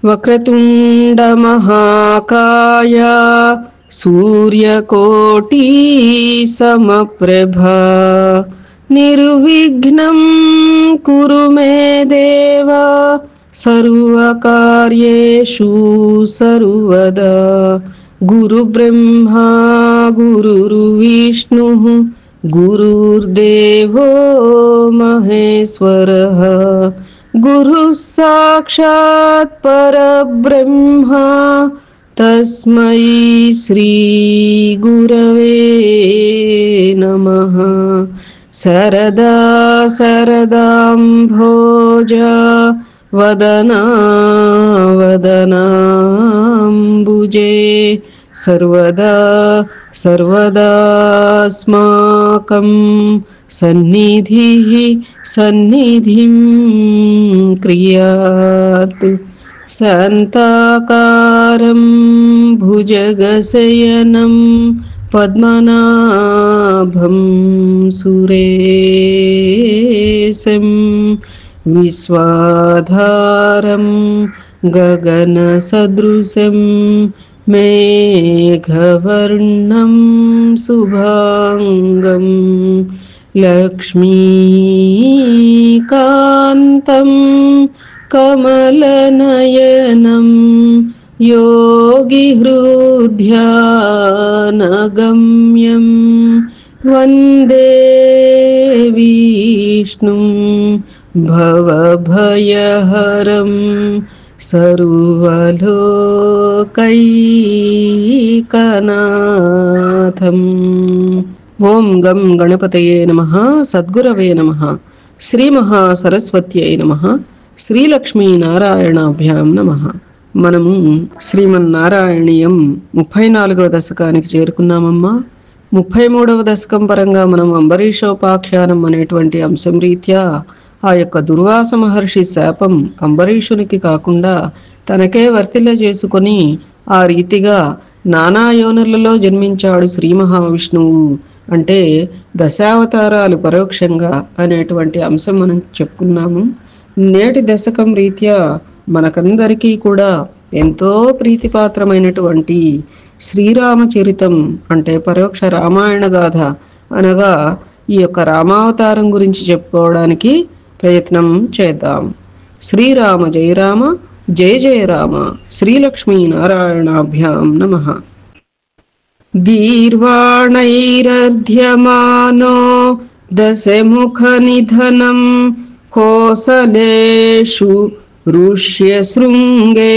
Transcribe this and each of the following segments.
వక్రతుండ మహాకాయ సూర్యకోటి సమప్రభ నిర్విఘ్నం కురు మే దేవ సర్వకార్యేషు సర్వదా. గురు బ్రహ్మా గురుర్విష్ణు గురుర్దేవో మహేశ్వరః గురు సాక్షాత్ పరబ్రహ్మ తస్మై శ్రీ గురవే నమః. శరదా శరదాంభోజ వదనా వదనాంబుజే సర్వదా సర్వదాస్మాకం సన్నిధిః సన్నిధిం క్రియాత్. శాంతాకారం భుజగశయనం పద్మనాభం సురేశం విశ్వాధారం గగనసదృశం మేఘవర్ణం శుభాంగం లక్ష్మీకాంతం కమలనయనం యోగిహృద్యానగమ్యం వందే విష్ణుం భవభయహరం సర్వలోకైకనాథం. ఓం గం గణపతయే నమః. సద్గురవే నమః. శ్రీ మహాసరస్వత్యై నమః. శ్రీలక్ష్మీనారాయణాభ్యాం నమః. మనము శ్రీమన్నారాయణీయం 34వ దశకానికి చేరుకున్నామమ్మా. 33వ దశకం పరంగా మనం అంబరీషోపాఖ్యానం అనేటువంటి అంశం రీత్యా ఆ యొక్క దుర్వాస మహర్షి శాపం అంబరీషునికి కాకుండా తనకే వర్తిల్ల చేసుకొని ఆ రీతిగా నానా యోనులలో జన్మించాడు శ్రీ మహావిష్ణువు అంటే దశావతారాలు పరోక్షంగా అనేటువంటి అంశం మనం చెప్పుకున్నాము. నేటి దశకం రీత్యా మనకందరికీ కూడా ఎంతో ప్రీతిపాత్రమైనటువంటి శ్రీరామచరితం అంటే పరోక్ష రామాయణ గాథ అనగా ఈ యొక్క రామావతారం గురించి చెప్పుకోవడానికి ప్రయత్నం చేద్దాం. శ్రీరామ జయ రామ జయ జయ రామ. శ్రీలక్ష్మీనారాయణాభ్యాం నమః. గీర్వాణైరర్ధ్యమానో దశముఖ నిధనం కోసలేషు ఋష్యశృంగే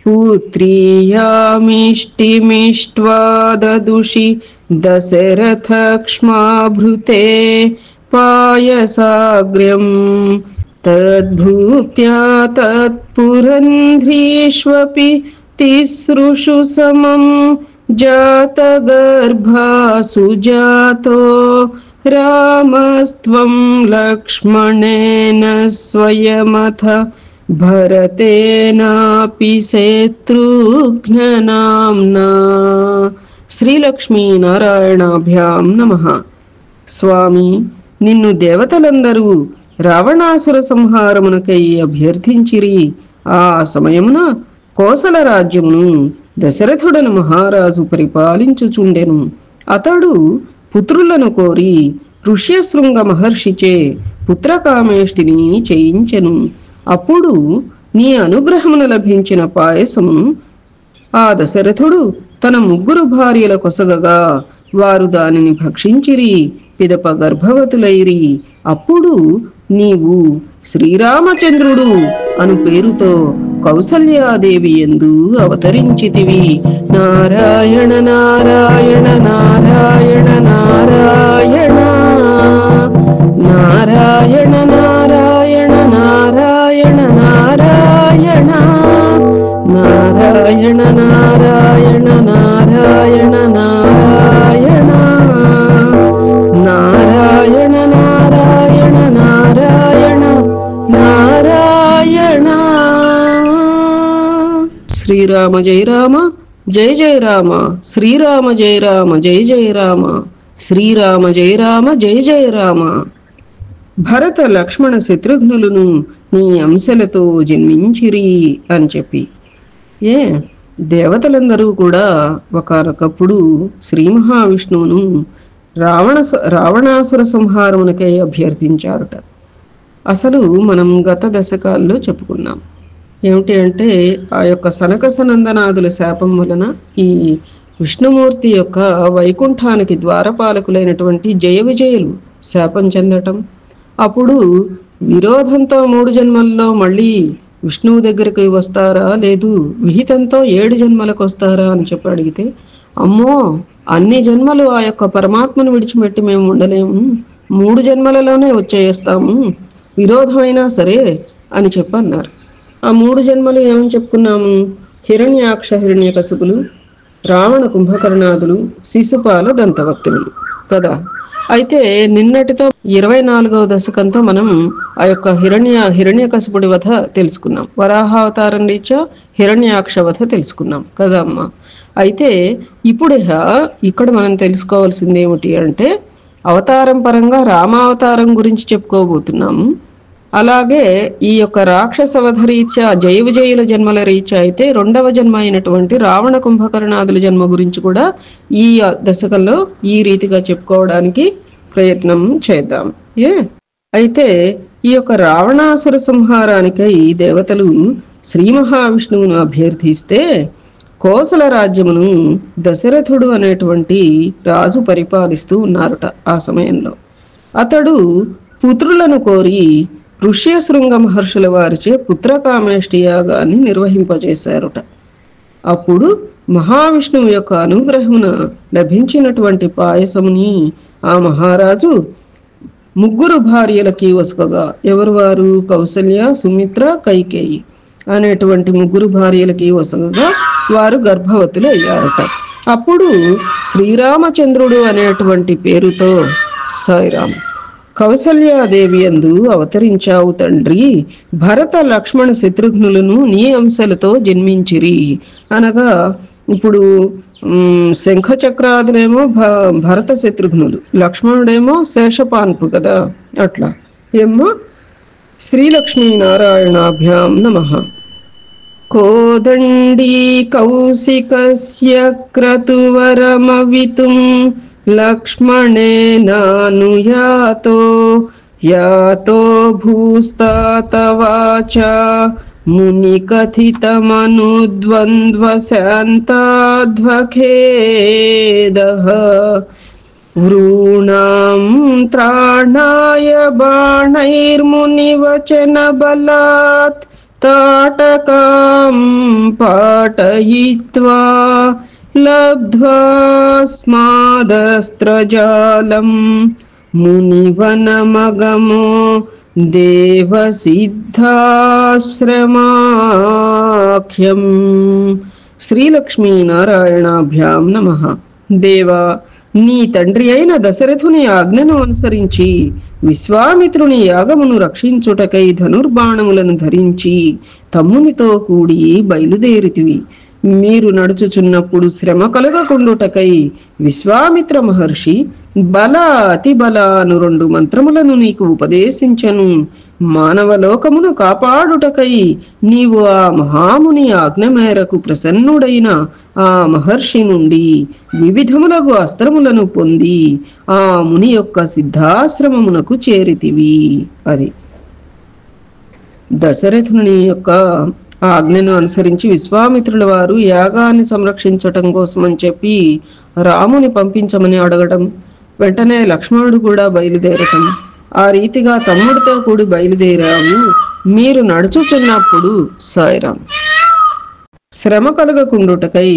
పుత్రీయామిష్టిమిష్ట్వా దదుషి దశరథక్ష్మాభృతే పాయసాగ్ర్యం తద్భూత్యా తత్పురంధ్రీష్వపి తిసృషు సమం జాతగర్భాసు జాతో రామస్త్వం లక్ష్మణేన స్వయమథ భరతేనాపి శత్రుఘ్ననామ్నా. శ్రీలక్ష్మీనారాయణాభ్యాం నమః. స్వామి, నిన్ను దేవతలందరూ రావణాసుర సంహారమునకై అభ్యర్థించిరి. ఆ సమయమున కోసల రాజ్యమును దశరథుడను మహారాజు పరిపాలించుచుండెను. అతడు పుత్రులను కోరి ఋష్యశృంగ మహర్షిచే పుత్రకామేష్టిని చేయించెను. అప్పుడు నీ అనుగ్రహమున లభించిన పాయసమును ఆ దశరథుడు తన 3 భార్యల కొసగగా వారు దానిని భక్షించిరి. పిదప గర్భవతులైరి. అప్పుడు నీవు శ్రీరామచంద్రుడు అను పేరుతో కౌసల్యాదేవి యందు అవతరించితివి. నారాయణ నారాయణ నారాయణ నారాయణ నారాయణ నారాయణ నారాయణ నారాయణ నారాయణ నారాయణ నారాయణ నారాయణ నారాయణ నారాయణ నారాయణ నారాయణ. శ్రీరామ జయ రామ జయ జయ రామ. శ్రీరామ జయ రామ జయ జయ రామ. శ్రీరామ జయ రామ జయ జయ రామ. భరత లక్ష్మణ శత్రుఘ్నులను నీ అంశలతో జన్మించిరి అని చెప్పి. ఏ దేవతలందరూ కూడా ఒకానొకప్పుడు శ్రీ మహావిష్ణువును రావణాసుర సంహారమునకై అభ్యర్థించారుట. అసలు మనం గత దశకాల్లో చెప్పుకున్నాం. ఏమిటి అంటే ఆ యొక్క సనక సనందనాదుల శాపం వలన ఈ విష్ణుమూర్తి యొక్క వైకుంఠానికి ద్వారపాలకులైనటువంటి జయ విజయులు శాపం చెందటం, అప్పుడు విరోధంతో 3 జన్మల్లో మళ్ళీ విష్ణువు దగ్గరికి వస్తారా, లేదు విహితంతో 7 జన్మలకు వస్తారా అని చెప్పి అడిగితే, అమ్మో అన్ని జన్మలు ఆ యొక్క పరమాత్మను విడిచిపెట్టి మేము ఉండలేము, 3 జన్మలలోనే వచ్చేస్తాము, విరోధమైనా సరే అని చెప్పి అన్నారు. ఆ 3 జన్మలు ఏమని చెప్పుకున్నాము? హిరణ్యాక్ష హిరణ్యకశిపులు, రావణ కుంభకర్ణాదులు, శిశుపాల దంతవక్తులు కదా. అయితే నిన్నటితో 24వ దశకంతో మనం ఆ యొక్క హిరణ్యకశిపుడి వధ తెలుసుకున్నాం. వరాహావతారం రీత్యా హిరణ్యాక్ష వధ తెలుసుకున్నాం కదా అమ్మ. అయితే ఇప్పుడు ఇక్కడ మనం తెలుసుకోవాల్సింది ఏమిటి అంటే, అవతారం పరంగా రామావతారం గురించి చెప్పుకోబోతున్నాము. అలాగే ఈ యొక్క రాక్షస వధ రీత్యా జయ విజయుల జన్మల రీత్యా అయితే 2వ జన్మ అయినటువంటి రావణ కుంభకర్ణాదుల జన్మ గురించి కూడా ఈ దశకంలో ఈ రీతిగా చెప్పుకోవడానికి ప్రయత్నం చేద్దాం. అయితే ఈ యొక్క రావణాసుర సంహారానికై దేవతలు శ్రీ మహావిష్ణువును అభ్యర్థిస్తే కోసల రాజ్యమును దశరథుడు అనేటువంటి రాజు పరిపాలిస్తూ ఉన్నారట. ఆ సమయంలో అతడు పుత్రులను కోరి ఋష్యశృంగ మహర్షుల వారిచే పుత్రకామేష్టి యాగాన్ని నిర్వహింపజేశారుట. అప్పుడు మహావిష్ణువు యొక్క అనుగ్రహమున లభించినటువంటి పాయసముని ఆ మహారాజు 3 భార్యలకి వసుకగా, ఎవరు వారు? కౌసల్య, సుమిత్ర, కైకేయి అనేటువంటి 3 భార్యలకి వసంగా వారు గర్భవతులు అయ్యారట. అప్పుడు శ్రీరామచంద్రుడు అనేటువంటి పేరుతో సాయిరామ్ కౌసల్యాదేవి యందు అవతరించావు తండ్రి, భరత లక్ష్మణ శత్రుఘ్నులను నీ అంశలతో జన్మించిరి అనగా, ఇప్పుడు శంఖచక్రాదులేమో భరత శత్రుఘ్నులు, లక్ష్మణుడేమో శేషపాన్పు కదా. అట్లా ఏమో శ్రీలక్ష్మీ నారాయణాభ్యాం నమః. కోదండీ కౌశికస్య క్రతువరమవితుం లక్ష్మణేనానుయాతో యాతో భూస్తాతవాచ ముని కథితమనుద్వంద్వ శాంతాధ్వఖేదః వృణాం త్రాణాయ బాణైర్మునివచన బలాత్ తాటకాం పాటయిత్వా లబ్ధ్వా స్మాదస్త్రజాలం మునివనమగమో దేవసిద్ధాశ్రమాఖ్యం. శ్రీలక్ష్మీ నారాయణాభ్యాం నమః. దేవా, నీ తండ్రి అయిన దశరథుని ఆజ్ఞను అనుసరించి విశ్వామిత్రుని యాగమును రక్షించుటకై ధనుర్బాణములను ధరించి తమ్మునితో కూడి బయలుదేరితివి. మీరు నడుచుచున్నప్పుడు శ్రమ కలగకుండుటకై విశ్వామిత్ర మహర్షి బల అతి బల అను 2 మంత్రములను నీకు ఉపదేశించను. మానవలోకమును కాపాడుటకై నీవు ఆ మహాముని ఆజ్ఞ మేరకు ప్రసన్నుడైన ఆ మహర్షి నుండి వివిధములగు అస్త్రములను పొంది ఆ ముని యొక్క సిద్ధాశ్రమమునకు చేరితివి. అది దశరథుని యొక్క ఆజ్ఞను అనుసరించి విశ్వామిత్రుల వారు యాగాన్ని సంరక్షించటం కోసమని చెప్పి రాముని పంపించమని అడగటం, వెంటనే లక్ష్మణుడు కూడా బయలుదేరటం, ఆ రీతిగా తమ్ముడితో కూడి బయలుదేరాము. మీరు నడుచుచున్నప్పుడు సాయిరాం శ్రమ కలగకుండుటకై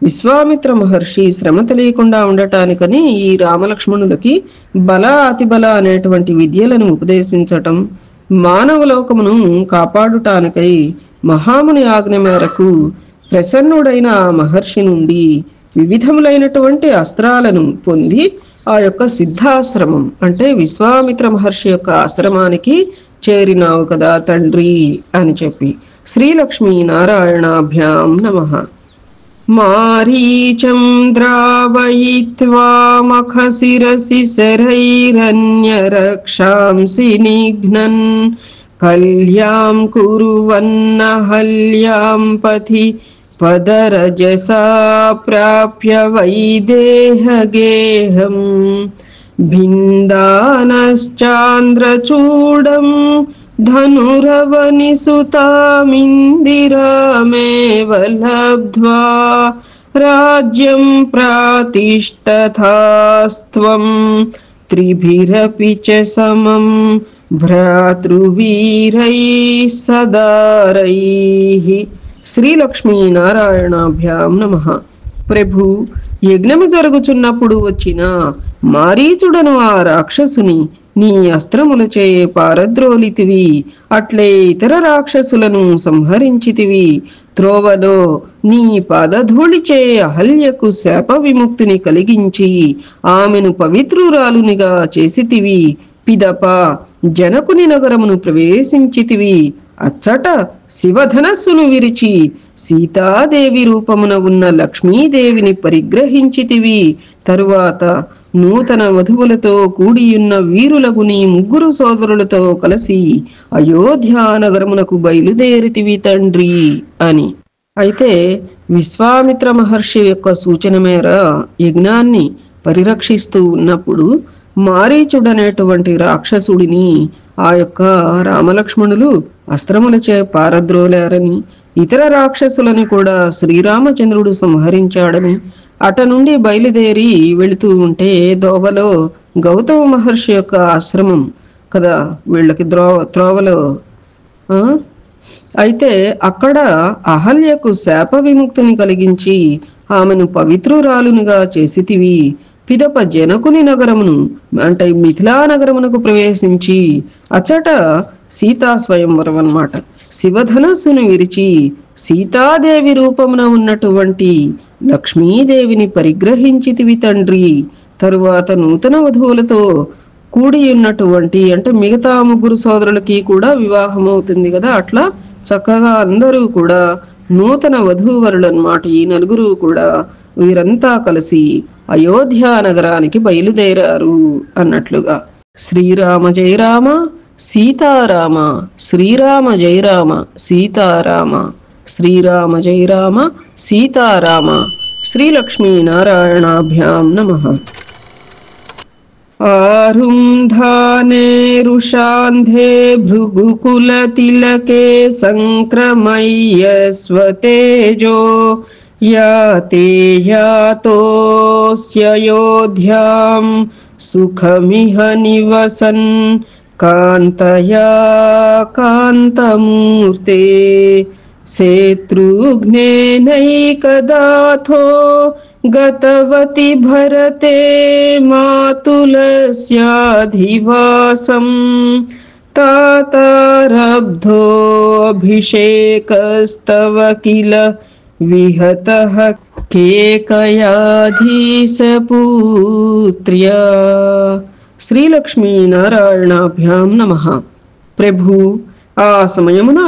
విశ్వామిత్ర మహర్షి శ్రమ తెలియకుండా ఉండటానికని ఈ రామలక్ష్మణులకి బల అతిబల అనేటువంటి విద్యలను ఉపదేశించటం, మానవలోకమును కాపాడుటానికై మహాముని ఆజ్ఞ మేరకు ప్రసన్నుడైన ఆ మహర్షి నుండి వివిధములైనటువంటి అస్త్రాలను పొంది ఆ యొక్క సిద్ధాశ్రమం అంటే విశ్వామిత్ర మహర్షి యొక్క ఆశ్రమానికి చేరినావు కదా తండ్రి అని చెప్పి శ్రీలక్ష్మీ నారాయణాభ్యాం నమః. మారీచం ద్రావయిత్వా మఖశిరసి శరైరన్యరక్షాంసి నిఘ్నన్ కల్యాం కురువన్నహల్యాం పథి పదరజసా ప్రాప్య వైదేహగేహం భిందానశ్చాంద్రచూడం ధనురవనిసుతామిందిరామేవ లబ్ధ్వా రాజ్యం ప్రాతిష్ఠతాస్త్వం త్రిభిరపి చ సమం భ్రాతృవీరైః సదారైః. శ్రీలక్ష్మీనారాయణాభ్యాం నమః. ప్రభు, యజ్ఞము జరుగుచున్నప్పుడు వచ్చిన మారీచుడను ఆ రాక్షసుని నీ అస్త్రములచే పారద్రోలితివి. అట్లే ఇతర రాక్షసులను సంహరించితివి. త్రోవలో నీ పాదధూళిచే అహల్యకు శాప విముక్తిని కలిగించి ఆమెను పవిత్రురాలునిగా చేసితివి. పిదప జనకుని నగరమును ప్రవేశించితివి. అచ్చట శివధనస్సును విరిచి సీతాదేవి రూపమున ఉన్న లక్ష్మీదేవిని పరిగ్రహించితివి. తరువాత నూతన వధువులతో కూడియున్న వీరులకు నీ ముగ్గురు సోదరులతో కలిసి అయోధ్యానగరమునకు బయలుదేరితివి తండ్రి అని. అయితే విశ్వామిత్ర మహర్షి యొక్క సూచన మేర యజ్ఞాన్ని పరిరక్షిస్తూ ఉన్నప్పుడు మారీచుడనేటువంటి రాక్షసుడిని ఆ యొక్క రామలక్ష్మణులు అస్త్రములచే పారద్రోలారని, ఇతర రాక్షసులను కూడా శ్రీరామచంద్రుడు సంహరించాడని, అట నుండి బయలుదేరి వెళుతూ ఉంటే దోవలో గౌతమ మహర్షి యొక్క ఆశ్రమం కదా వీళ్ళకి త్రోవలో. అయితే అక్కడ అహల్యకు శాప విముక్తిని కలిగించి ఆమెను పవిత్రురాలునిగా చేసితివి. పిదప జనకుని నగరమును అంటే మిథిలా నగరమునకు ప్రవేశించి అచ్చట సీతా స్వయంవరం అన్నమాట, శివధనస్సును విరిచి సీతాదేవి రూపమున ఉన్నటువంటి లక్ష్మీదేవిని పరిగ్రహించితివి తండ్రి. తరువాత నూతన వధువులతో కూడి ఉన్నటువంటి అంటే మిగతా ముగ్గురు సోదరులకి కూడా వివాహం అవుతుంది కదా, అట్లా చక్కగా అందరూ కూడా నూతన వధూవరులు అన్నమాట. ఈ నలుగురు కూడా వీరంతా కలిసి అయోధ్య నగరానికి బయలుదేరారు అన్నట్లుగా. శ్రీరామ జయ రామ సీతారామ, శ్రీరామ జయ రామ సీతారామ, శ్రీరామ జయ రామ సీతారామ. శ్రీలక్ష్మీనారాయణాభ్యాం నమః. ఆరుంధానే రుషాంధే భృగుకులతిలకే సంక్రమయ్య స్వతేజో యాతే యాతోస్యయోధ్యాం సుఖమిహ నివసన్ కాంతయా కాంతమూర్తే శత్రుఘ్నేనైకదాథో గతవతి భరతే మాతులస్యాధివాసం తాతారబ్ధో అభిషేకస్తవ కిల విహతః కేకయాధీశపుత్ర్యా. శ్రీలక్ష్మీనారాయణాభ్యాం నమః. ప్రభు, ఆ సమయమున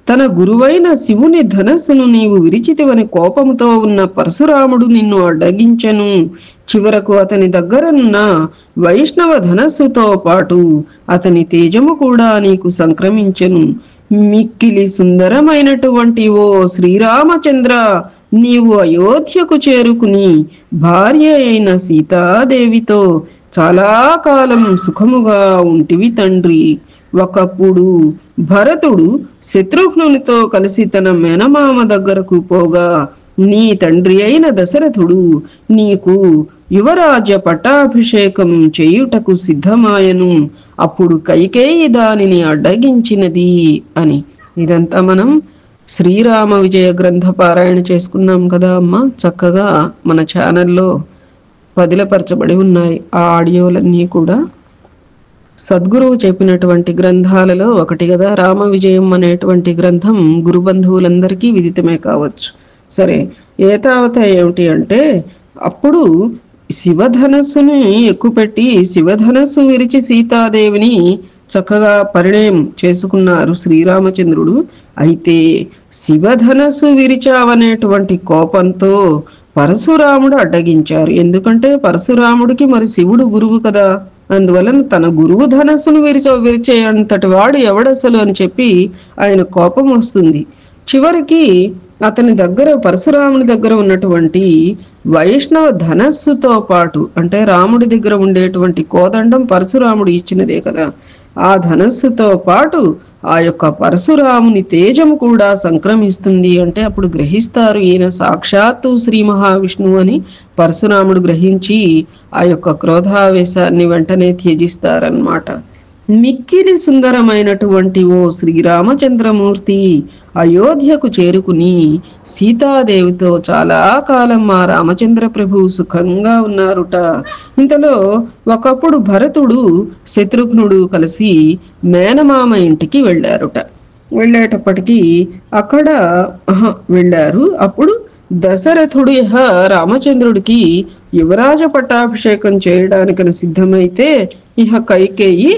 తన గురువైన శివుని ధనస్సును నీవు విరిచితివని కోపముతో ఉన్న పరశురాముడు నిన్ను అడ్డగించెను. చివరకు అతని దగ్గరనున్న వైష్ణవ ధనస్సుతో పాటు అతని తేజము కూడా నీకు సంక్రమించెను. మిక్కిలి సుందరమైనటువంటి ఓ శ్రీరామచంద్ర, నీవు అయోధ్యకు చేరుకుని భార్య అయిన సీతాదేవితో చాలా కాలం సుఖముగా ఉంటివి తండ్రి. ఒకప్పుడు భరతుడు శత్రుఘ్నునితో కలిసి తన మేనమామ దగ్గరకు పోగా నీ తండ్రి అయిన దశరథుడు నీకు యువరాజ్య పట్టాభిషేకం చేయుటకు సిద్ధమాయను. అప్పుడు కైకేయి దానిని అడ్డగించినది అని. ఇదంతా మనం శ్రీరామ విజయ గ్రంథ పారాయణ చేసుకున్నాం కదా అమ్మ. చక్కగా మన ఛానల్లో పదిలపరచబడి ఉన్నాయి ఆ ఆడియోలన్నీ కూడా. సద్గురువు చెప్పినటువంటి గ్రంథాలలో ఒకటి కదా రామ విజయం అనేటువంటి గ్రంథం. గురుబంధువులందరికీ విదితమే కావచ్చు. సరే, ఏతావత ఏమిటి అంటే అప్పుడు శివధనస్సుని ఎక్కుపెట్టి శివధనస్సు విరిచి సీతాదేవిని చక్కగా పరిణయం చేసుకున్నారు శ్రీరామచంద్రుడు. అయితే శివధనస్సు విరిచావనేటువంటి కోపంతో పరశురాముడు అడ్డగించారు. ఎందుకంటే పరశురాముడికి మరి శివుడు గురువు కదా, అందువలన తన గురువు ధనస్సును విరిచేంతటి వాడు ఎవడసలు అని చెప్పి ఆయన కోపం వస్తుంది. చివరికి అతని దగ్గర, పరశురాముని దగ్గర ఉన్నటువంటి వైష్ణవ ధనస్సుతో పాటు, అంటే రాముడి దగ్గర ఉండేటువంటి కోదండం పరశురాముడు ఇచ్చినదే కదా, ఆ ధనస్సుతో పాటు ఆ యొక్క పరశురాముని తేజము కూడా సంక్రమిస్తుంది. అంటే అప్పుడు గ్రహిస్తారు ఈయన సాక్షాత్తు శ్రీ మహావిష్ణువు అని. పరశురాముడు గ్రహించి ఆ యొక్క క్రోధావేశాన్ని వెంటనే త్యజిస్తారన్నమాట. మిక్కిలి సుందరమైనటువంటి ఓ శ్రీరామచంద్రమూర్తి అయోధ్యకు చేరుకుని సీతాదేవితో చాలా కాలం మా రామచంద్ర ప్రభు సుఖంగా ఉన్నారుట. ఇంతలో ఒకప్పుడు భరతుడు, శత్రుఘ్నుడు కలిసి మేనమామ ఇంటికి వెళ్ళారుట. వెళ్ళేటప్పటికీ అక్కడ వెళ్ళారు. అప్పుడు దశరథుడు రామచంద్రుడికి యువరాజ పట్టాభిషేకం చేయడానికని సిద్ధమైతే కైకేయి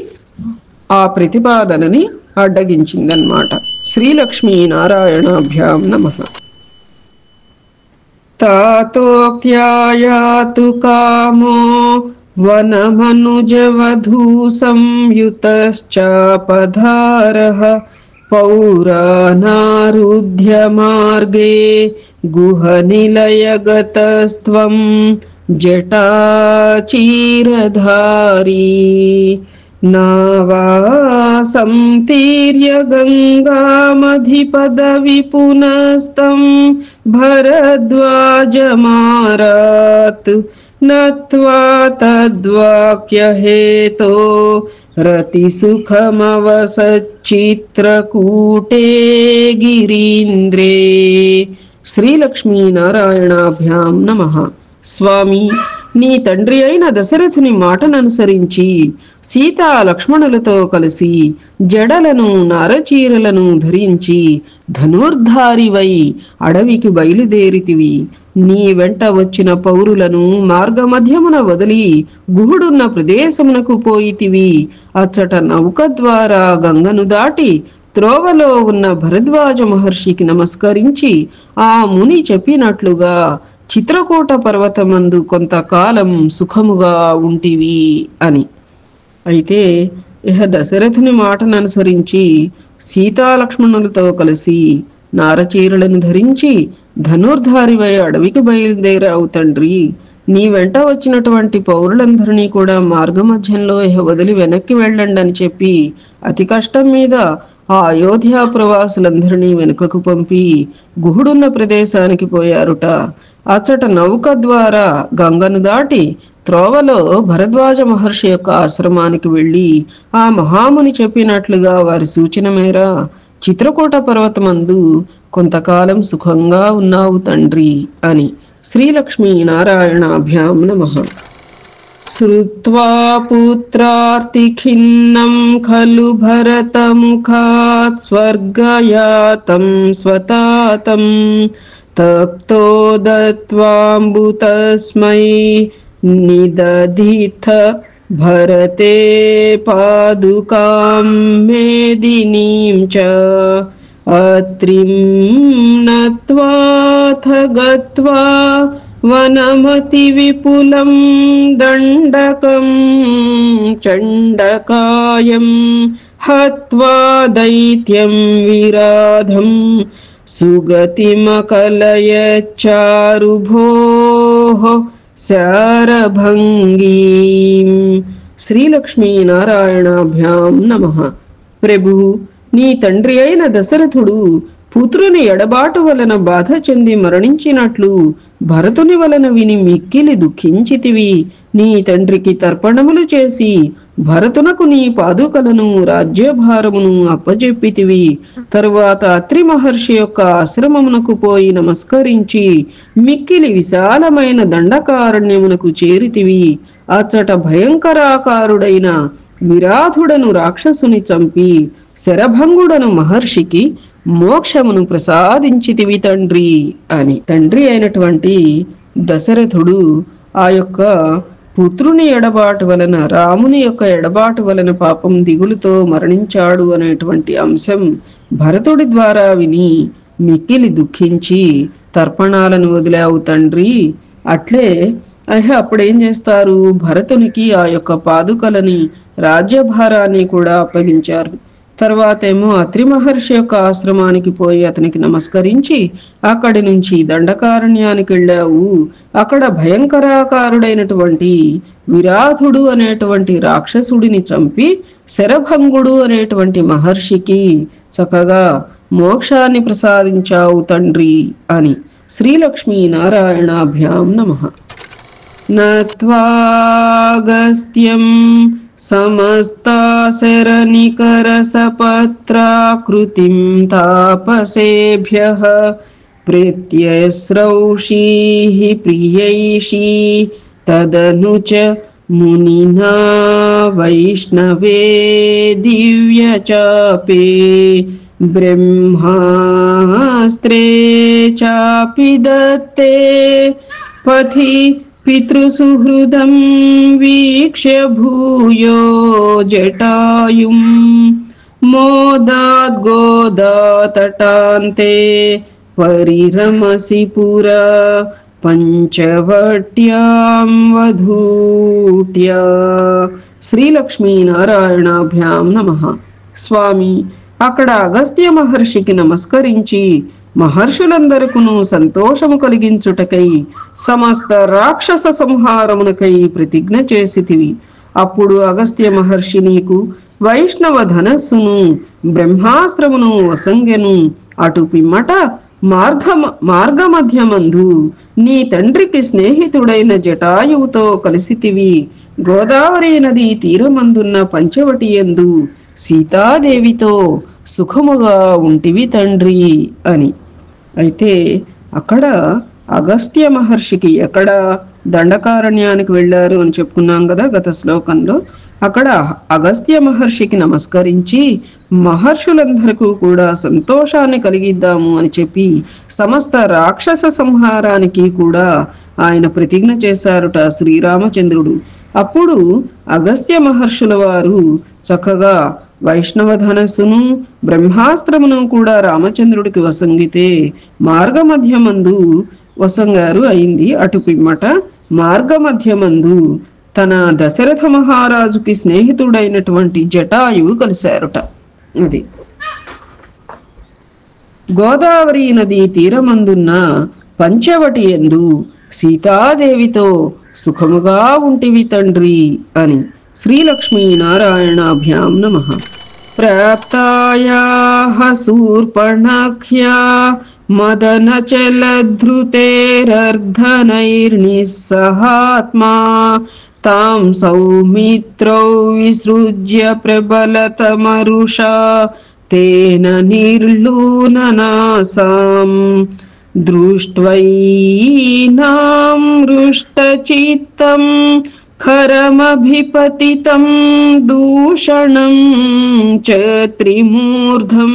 ఆ ప్రతిపాదనని అడ్డగించిందన్నమాట. శ్రీలక్ష్మీ నారాయణాభ్యాం నమః. తాతోక్త్యాయాతు కామో వనమనుజవధూ సంయుతశ్చాపధారః పౌరానారుధ్య మార్గే గుహనిలయగతస్త్వం జటాచీరధారీ నావాసంతీర్య గంగామధిపదవి పునస్తం భరద్వాజమారాత్ నత్వా తద్వాక్యహేతో రతిసుఖమవసచ్చిత్రకూటే గిరీంద్రే. శ్రీలక్ష్మీ నారాయణాభ్యాం నమః. స్వామి, నీ తండ్రి అయిన దశరథుని మాటననుసరించి సీతా లక్ష్మణులతో కలిసి జడలను, నారచీరలను ధరించి ధనుర్ధారివై అడవికి బయలుదేరితివి. నీ వెంట వచ్చిన పౌరులను మార్గమధ్యమున వదిలి గుహుడున్న ప్రదేశమునకు పోయితివి. అచ్చట నౌక ద్వారా గంగను దాటి త్రోవలో ఉన్న భరద్వాజ మహర్షికి నమస్కరించి ఆ ముని చెప్పినట్లుగా చిత్రకూట పర్వతమందు కొంతకాలం సుఖముగా ఉంటివి అని. అయితే దశరథుని మాటను అనుసరించి సీతాలక్ష్మణులతో కలిసి నారచీరలను ధరించి ధనుర్ధారివై అడవికి బయలుదేరావు తండ్రి. నీ వెంట వచ్చినటువంటి పౌరులందరినీ కూడా మార్గమధ్యంలో వదిలి వెనక్కి వెళ్ళండి అని చెప్పి అతి కష్టం మీద ఆ అయోధ్య ప్రవాసులందరినీ వెనుకకు పంపి గుహుడున్న ప్రదేశానికి పోయారుట. అచ్చట నౌక ద్వారా గంగను దాటి త్రోవలో భరద్వాజ మహర్షి యొక్క ఆశ్రమానికి వెళ్ళి ఆ మహాముని చెప్పినట్లుగా వారి సూచన మేర చిత్రకూట పర్వతమందు కొంతకాలం సుఖంగా ఉన్నావు తండ్రి అని. శ్రీలక్ష్మీ నారాయణాభ్యాం నమః. శ్రుత్వా పుత్రార్తిఖిన్నం ఖలు భరతముఖాత్ స్వర్గయాతం స్వతాతం తప్తో దత్వాంబుతస్మై నిదధిత భరతే పాదుకాం మేదినీం చ అత్రిం నత్వాథ గత్వా వనమతి విపులం దండకం చండకాయం హత్వా దైత్యం విరాధం సుగతిమకలయచారుభోః శారభంగీం. శ్రీలక్ష్మీ నారాయణాభ్యాం నమః. ప్రభు, నీ తండ్రి అయిన దశరథుడు పుత్రుని ఎడబాటు వలన బాధ చెంది మరణించినట్లు భరతుని వలన విని మిక్కిలి దుఃఖించితివి. నీ తండ్రికి తర్పణములు చేసి భరతునకు నీ పాదుకలను, రాజ్యభారమును అప్పజెప్పితివి. తరువాత అత్రి మహర్షి యొక్క ఆశ్రమమునకు పోయి నమస్కరించి మిక్కిలి విశాలమైన దండకారణ్యమునకు చేరితివి. అచ్చట భయంకరాకారుడైన విరాధుడను రాక్షసుని చంపి శరభంగుడను మహర్షికి మోక్షమును ప్రసాదించితివి తండ్రి అని. తండ్రి అయినటువంటి దశరథుడు ఆ యొక్క పుత్రుని ఎడబాటు వలన, రాముని యొక్క ఎడబాటు వలన పాపం దిగులుతో మరణించాడు అనేటువంటి అంశం భరతుడి ద్వారా విని మిక్కిలి దుఃఖించి తర్పణాలను వదిలావు తండ్రి. అట్లే అయితే అప్పుడు ఏం చేస్తారు, భరతునికి ఆ యొక్క పాదుకలని రాజ్యభారాన్ని కూడా అప్పగించారు. తర్వాత ఏమో అత్రి మహర్షి యొక్క ఆశ్రమానికి పోయి అతనికి నమస్కరించి అక్కడి నుంచి దండకారణ్యానికి వెళ్ళావు. అక్కడ భయంకరాకారుడైనటువంటి విరాధుడు అనేటువంటి రాక్షసుడిని చంపి శరభంగుడు అనేటువంటి మహర్షికి చక్కగా మోక్షాన్ని ప్రసాదించావు తండ్రి అని. శ్రీలక్ష్మీ నారాయణాభ్యాం నమః. నత్వాగస్త్యం సమస్తాశరనికరసపత్రాకృతిం తాపసేభ్యః ప్రీత్యస్రౌషీః ప్రియైషీ తదను చ మునినా వైష్ణవే దివ్యచాపే బ్రహ్మాస్త్రే చాపి దత్తే పథి పితృసుహృదం వీక్ష్య భూయో జటాయుం మోదాద్గోదాతటాంతే పరిరమసి పురా పంచవట్యాం వధూట్యా. శ్రీలక్ష్మీ నారాయణాభ్యాం నమః. స్వామి అక్కడ అగస్త్య మహర్షికి నమస్కరించి మహర్షులందరకును సంతోషము కలిగించుటకై సమస్త రాక్షస సంహారమునకై ప్రతిజ్ఞ చేసితివి. అప్పుడు అగస్త్య మహర్షి నీకు వైష్ణవ ధనస్సును బ్రహ్మాస్త్రమును వసంగెను. అటు పిమ్మట మార్గమధ్యమందు నీ తండ్రికి స్నేహితుడైన జటాయువుతో కలిసితివి. గోదావరి నది తీరమందున్న పంచవటి యందు సీతాదేవితో సుఖముగా ఉంటివి తండ్రి అని. అయితే అక్కడ అగస్త్య మహర్షికి ఎక్కడ దండకారణ్యానికి వెళ్ళారు అని చెప్పుకున్నాం కదా గత శ్లోకంలో. అక్కడ అగస్త్య మహర్షికి నమస్కరించి మహర్షులందరికీ కూడా సంతోషాన్ని కలిగిద్దాము అని చెప్పి సమస్త రాక్షస సంహారానికి కూడా ఆయన ప్రతిజ్ఞ చేశారుట శ్రీరామచంద్రుడు. అప్పుడు అగస్త్య మహర్షుల వారు చక్కగా వైష్ణవ ధనస్సును బ్రహ్మాస్త్రమును కూడా రామచంద్రుడికి వసంగితే మార్గమధ్యమందు వసంగారు అయింది. అటు పిమ్మట మార్గమధ్యమందు తన దశరథ మహారాజుకి స్నేహితుడైనటువంటి జటాయువు కలిశారుట. అది గోదావరి నది తీరమందున్న పంచవటి యందు సీతాదేవితో సుఖముగా ఉంటివి తండ్రి అని. శ్రీలక్ష్మీ నారాయణాభ్యాం నమః. ప్రాప్తాయాః శూర్పణఖ్యా మదనచలధృతేరర్ధనైర్నిస్సహాత్మా తాం సౌమిత్రౌ విసృజ్య ప్రబలతమరుషా తేన నిర్లూననాసాం దృష్ట్వైనాం రుష్టచిత్తం ఖరమభిపతితం దూషణం చ త్రిమూర్ధం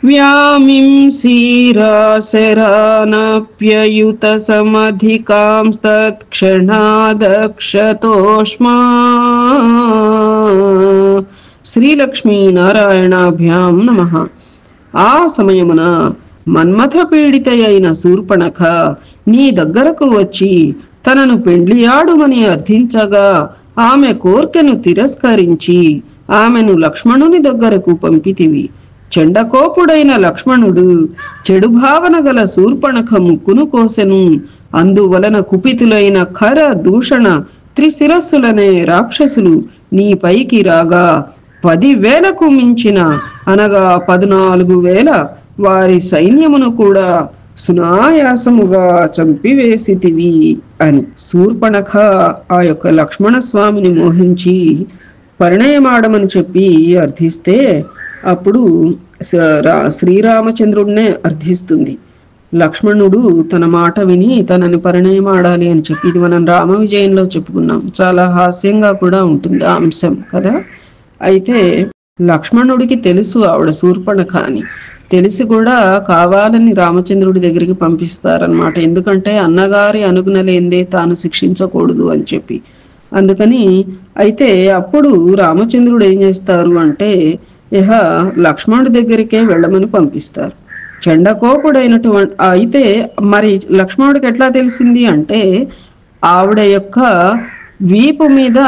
వ్యామింసీరాశరానప్యయుత సమధికాంస్తత్క్షణాదక్షతోష్మా. శ్రీలక్ష్మీ నారాయణాభ్యాం నమః. ఆ సమయమున మన్మథ పీడిత అయిన శూర్పణఖ నీ దగ్గరకు వచ్చి తనను పెండ్లియాడుమని అర్థించగా ఆమె కోర్కెను తిరస్కరించి ఆమెను లక్ష్మణుని దగ్గరకు పంపితివి. చెండకోపుడైన లక్ష్మణుడు చెడు భావన గల శూర్పణఖ ముక్కును కోసెను. అందువలన కుపితులైన ఖర దూషణ త్రిశిరస్సులనే రాక్షసులు నీ పైకి రాగా 10,000కు మించిన అనగా 14,000 వారి సైన్యమును కూడా సునాయాసముగా చంపివేసితివి అని. శూర్పణఖ ఆ యొక్క లక్ష్మణ స్వామిని మోహించి పరిణయమాడమని చెప్పి అర్థిస్తే అప్పుడు శ్రీరామచంద్రుడినే అర్థిస్తుంది. లక్ష్మణుడు తన మాట విని తనని పరిణయమాడాలి అని చెప్పి ఇది మనం రామ విజయంలో చెప్పుకున్నాం. చాలా హాస్యంగా కూడా ఉంటుంది ఆ అంశం కదా. అయితే లక్ష్మణుడికి తెలుసు ఆవిడ శూర్పణఖ అని తెలిసి కూడా కావాలని రామచంద్రుడి దగ్గరికి పంపిస్తారనమాట. ఎందుకంటే అన్నగారి అనుగుణలేందే తాను శిక్షించకూడదు అని చెప్పి. అందుకని అయితే అప్పుడు రామచంద్రుడు ఏం చేస్తారు అంటే ఇహ లక్ష్మణుడి దగ్గరికే వెళ్ళమని పంపిస్తారు. చండకోపుడైనటువంటి అయితే మరి లక్ష్మణుడికి ఎట్లా తెలిసింది అంటే ఆవిడ యొక్క వీపు మీద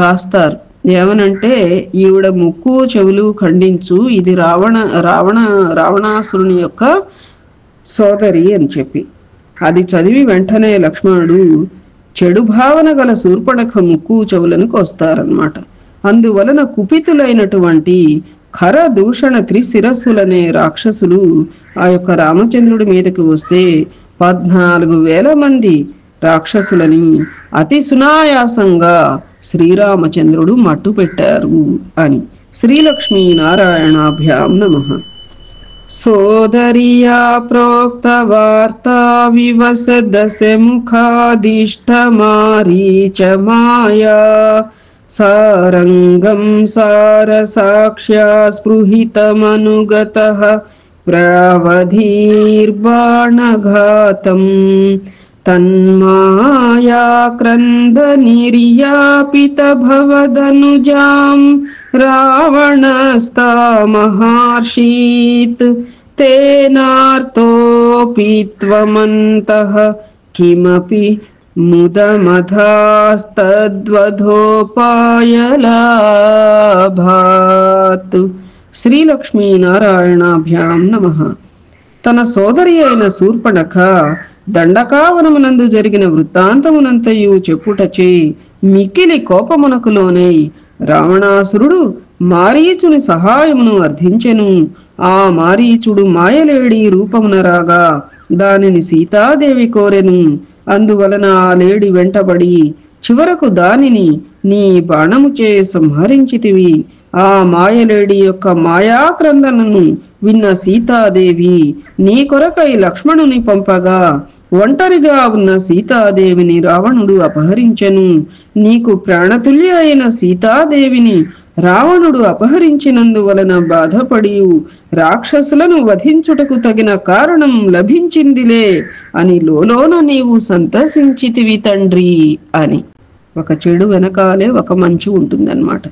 రాస్తారు. ఏమనంటే, ఈవిడ ముక్కు చెవులు ఖండించు, ఇది రావణాసురుని యొక్క సోదరి అని చెప్పి. అది చదివి వెంటనే లక్ష్మణుడు చెడు భావన గల శూర్పణఖ ముక్కు చెవులను కోస్తారన్నమాట. అందువలన కుపితులైనటువంటి ఖర దూషణ త్రిశిరస్సులనే రాక్షసులు ఆ యొక్క రామచంద్రుడి మీదకి వస్తే 14,000 మంది రాక్షసులని అతి సునాయాసంగా శ్రీరామచంద్రుడు మట్టు పెట్టారు అని. శ్రీలక్ష్మీ నారాయణాభ్యాం నమః. సోదరియా ప్రోక్త వార్తా వివసదశ ముఖాదిష్ట మారీచ మాయా సారంగం సారసాక్ష్యా స్పృహితమనుగతః ప్రావధీర్బాణఘాతం తన్మాయాక్రంద నిర్యాపిత భవదనుజాం రావణస్తామహర్షీత్ తేనార్తోపి త్వమంతః కిమపి ముదమధాస్తద్వధోపాయలాభాత్. శ్రీలక్ష్మీ నారాయణాభ్యాం నమః. తన సోదరి అయిన శూర్పణఖ దండకావనమునందు జరిగిన వృత్తాంతమునంతయు చెప్పుటచే మిక్కిలి కోపమునకు లోనై రావణాసురుడు మారీచుని సహాయమును అర్థించెను. ఆ మారీచుడు మాయలేడి రూపమున రాగా దానిని సీతాదేవి కోరెను. అందువలన ఆ లేడి వెంటబడి చివరకు దానిని నీ బాణముచే సంహరించితివి. ఆ మాయలేడి యొక్క మాయాక్రందనను విన్న సీతాదేవి నీ కొరకై లక్ష్మణుని పంపగా ఒంటరిగా ఉన్న సీతాదేవిని రావణుడు అపహరించెను. నీకు ప్రాణతుల్య అయిన సీతాదేవిని రావణుడు అపహరించినందువలన బాధపడి రాక్షసులను వధించుటకు తగిన కారణం లభించిందిలే అని లోలోన నీవు సంతసించితివి తండ్రి అని. ఒక చెడు వెనకాలే ఒక మంచి ఉంటుందన్నమాట.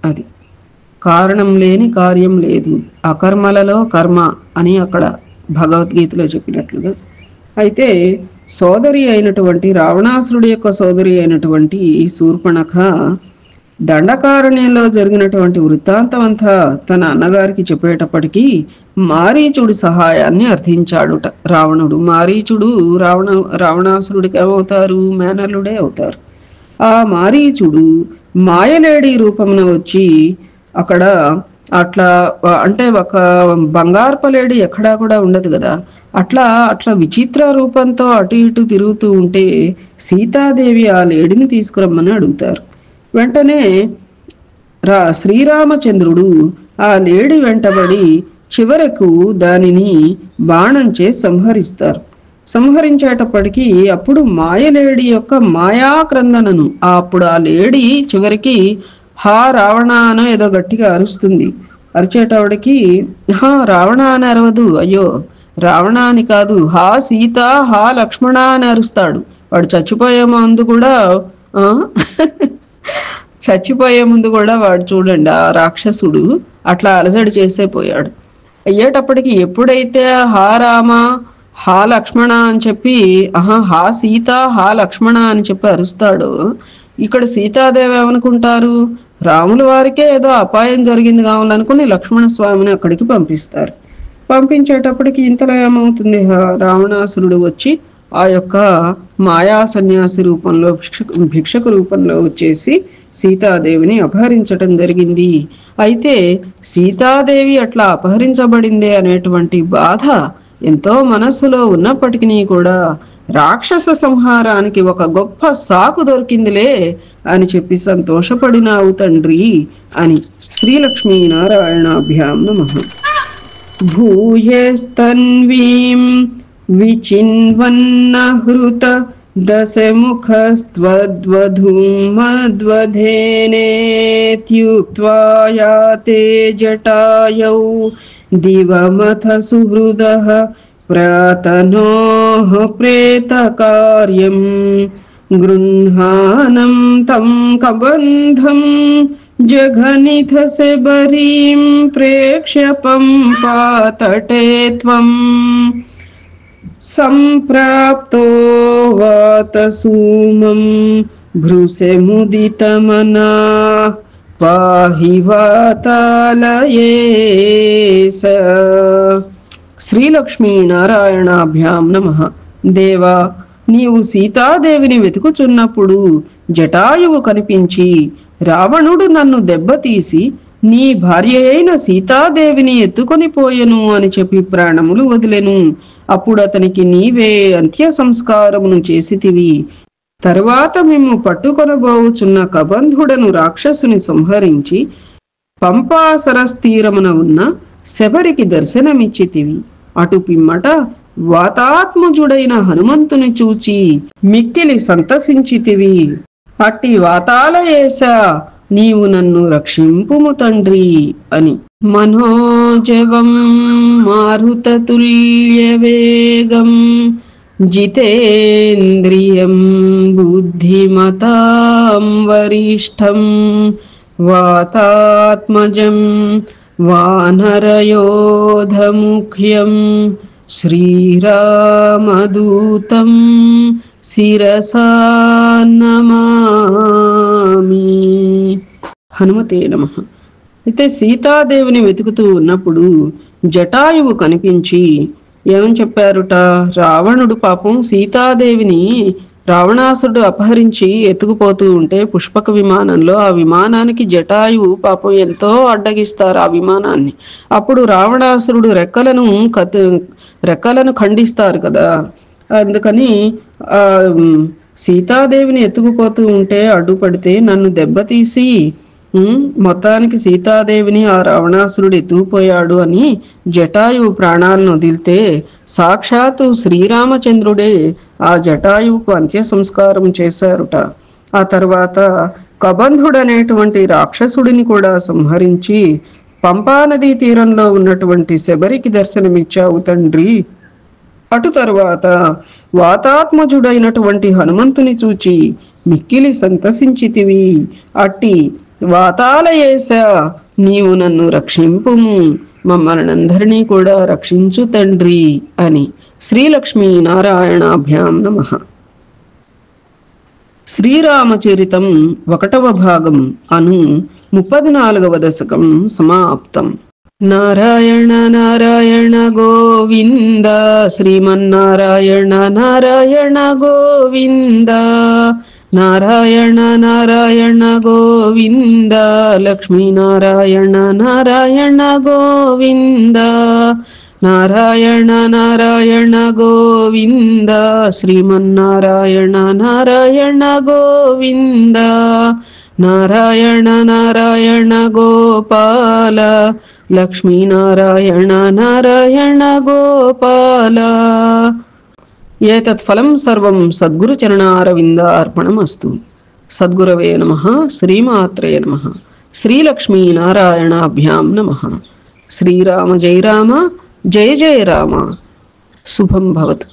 అది కారణం లేని కార్యం లేదు, అకర్మలలో కర్మ అని అక్కడ భగవద్గీతలో చెప్పినట్లుగా. అయితే సోదరి అయినటువంటి రావణాసురుడి యొక్క సోదరి అయినటువంటి శూర్పణఖ దండకారణ్యంలో జరిగినటువంటి వృత్తాంతం అంతా తన అన్నగారికి చెప్పేటప్పటికీ మారీచుడి సహాయాన్ని అర్థించాడుట రావణుడు. మారీచుడు రావణాసురుడికి ఏమవుతారు? మేనల్లుడే అవుతారు. ఆ మారీచుడు మాయలేడి రూపమున వచ్చి అక్కడ అట్లా అంటే ఒక బంగారపలేడి ఎక్కడా కూడా ఉండదు కదా, అట్లా విచిత్ర రూపంతో అటు ఇటు తిరుగుతూ ఉంటే సీతాదేవి ఆ లేడిని తీసుకురమ్మని అడుగుతారు. వెంటనే శ్రీరామచంద్రుడు ఆ లేడి వెంటబడి చివరకు దానిని బాణంచే సంహరిస్తారు. సంహరించేటప్పటికీ అప్పుడు మాయలేడి యొక్క మాయాక్రందనను అప్పుడు ఆ లేడి చివరికి హా రావణ అనో ఏదో గట్టిగా అరుస్తుంది. అరిచేటవాడికి రావణ అని అరవదు, అయ్యో రావణ అని కాదు, హా సీత హా లక్ష్మణ అని అరుస్తాడు. వాడు చచ్చిపోయే ముందు కూడా వాడు చూడండి ఆ రాక్షసుడు అట్లా అలజడి చేసే పోయాడు. అయ్యేటప్పటికి ఎప్పుడైతే హా రామ హా లక్ష్మణ అని చెప్పి హా సీత హా లక్ష్మణ అని చెప్పి అరుస్తాడు, ఇక్కడ సీతాదేవి ఏమనుకుంటారు? రాముల వారికే ఏదో అపాయం జరిగింది కావాలనుకుని లక్ష్మణ స్వామిని అక్కడికి పంపిస్తారు. పంపించేటప్పటికి ఇంతలో ఏమవుతుంది? రావణాసురుడు వచ్చి ఆ యొక్క మాయా సన్యాసి రూపంలో భిక్షకు రూపంలో వచ్చేసి సీతాదేవిని అపహరించటం జరిగింది. అయితే సీతాదేవి అట్లా అపహరించబడిందే అనేటువంటి బాధ ఎంతో మనస్సులో ఉన్నప్పటికీ కూడా రాక్షస సంహారానికి ఒక గొప్ప సాకు దొరికిందిలే అని చెప్పి సంతోషపడినావు తండ్రి అని. శ్రీలక్ష్మీ నారాయణాభ్యాం నమః. భూయస్తన్వీం విచిన్వన్నహృత దశముఖస్త్వద్వధూమద్వధేనేత్యుక్త్వా యాతే జటాయౌ దివమథ సుహృదః ప్రాతనోః ప్రేతకార్యం గృహాణం తం కబంధం జఘనిథ శబరీం ప్రేక్ష్య పంపాతటే త్వం సంప్రాప్తో वातसूमं भ्रूसेमुदितमना पाहि वातालयेश। శ్రీలక్ష్మీనారాయణాభ్యాం నమః. దేవా, నీవు సీతాదేవిని వెతుకుచున్నప్పుడు జటాయువు కనిపించి రావణుడు నన్ను దెబ్బతీసి నీ భార్య అయిన సీతాదేవిని ఎత్తుకొని పోయెను అని చెప్పి ప్రాణములు వదిలెను. అప్పుడు అతనికి నీవే అంత్య సంస్కారమును చేసితివి. తరువాత మేము పట్టుకొనబోచున్న కబంధుడను రాక్షసుని సంహరించి పంపా సరస్తీరమున ఉన్న శబరికి దర్శనమిచ్చితివి. అటు పిమ్మట వాతాత్మజుడైన హనుమంతుని చూచి మిక్కిలి సంతసించితివి. అట్టి వాతాలయేశ, నీవు నన్ను రక్షింపుము తండ్రి అని. మనోజవం మారుతతుల్యవేగం జితేంద్రియం బుద్ధిమతాం వరిష్టం వాతాత్మజం వానరయోధముఖ్యం శ్రీరామదూతం శిరసా నమామి. హనుమతే నమః. అయితే సీతాదేవిని వెతుకుతూ ఉన్నప్పుడు జటాయువు కనిపించి ఏమని చెప్పారుట? రావణుడు పాపం సీతాదేవిని రావణాసురుడు అపహరించి ఎత్తుకుపోతూ ఉంటే పుష్పక విమానంలో ఆ విమానానికి జటాయువు పాపం ఎంతో అడ్డగిస్తారు ఆ విమానాన్ని. అప్పుడు రావణాసురుడు రెక్కలను ఖండిస్తారు కదా. అందుకని సీతాదేవిని ఎత్తుకుపోతూ ఉంటే అడ్డుపడితే నన్ను దెబ్బతీసి మొత్తానికి సీతాదేవిని ఆ రావణాసురుడు ఎత్తుకుపోయాడు అని జటాయువు ప్రాణాలను వదిలితే సాక్షాత్తు శ్రీరామచంద్రుడే ఆ జటాయువుకు అంత్య సంస్కారం చేశారుట. ఆ తర్వాత కబంధుడనేటువంటి రాక్షసుడిని కూడా సంహరించి పంపానదీ తీరంలో ఉన్నటువంటి శబరికి దర్శనమిచ్చావు తండ్రి. అటు తరువాత వాతాత్మజుడైనటువంటి హనుమంతుని చూచి మిక్కిలి సంతసించితివి. అట్టి వాతాలయేశ, నీవు నన్ను రక్షింపుము, మమ్మల్నందరినీ కూడా రక్షించు తండ్రి అని. శ్రీలక్ష్మీనారాయణాభ్యాం నమః. శ్రీరామచరితం 1వ భాగం అను 34వ దశకం సమాప్తం. నారాయణ నారాయణ గోవింద, శ్రీమన్నారాయణ నారాయణ గోవింద, నారాయణ నారాయణ గోవింద, లక్ష్మీనారాయణ నారాయణ గోవింద, నారాయణ నారాయణ గోవింద, శ్రీమన్నారాయణ నారాయణ గోవింద, నారాయణ నారాయణ గోపాల, లక్ష్మీనారాయణ నారాయణ గోపాల. ఏతత్ ఫలం సర్వం సద్గురుచరణారవిందార్పణమస్తు. సద్గురవే నమః. శ్రీమాత్రే నమః. శ్రీలక్ష్మీనారాయణాభ్యాం నమః. శ్రీరామ జయ రామ, జయ జయ రామ. శుభం భవతు.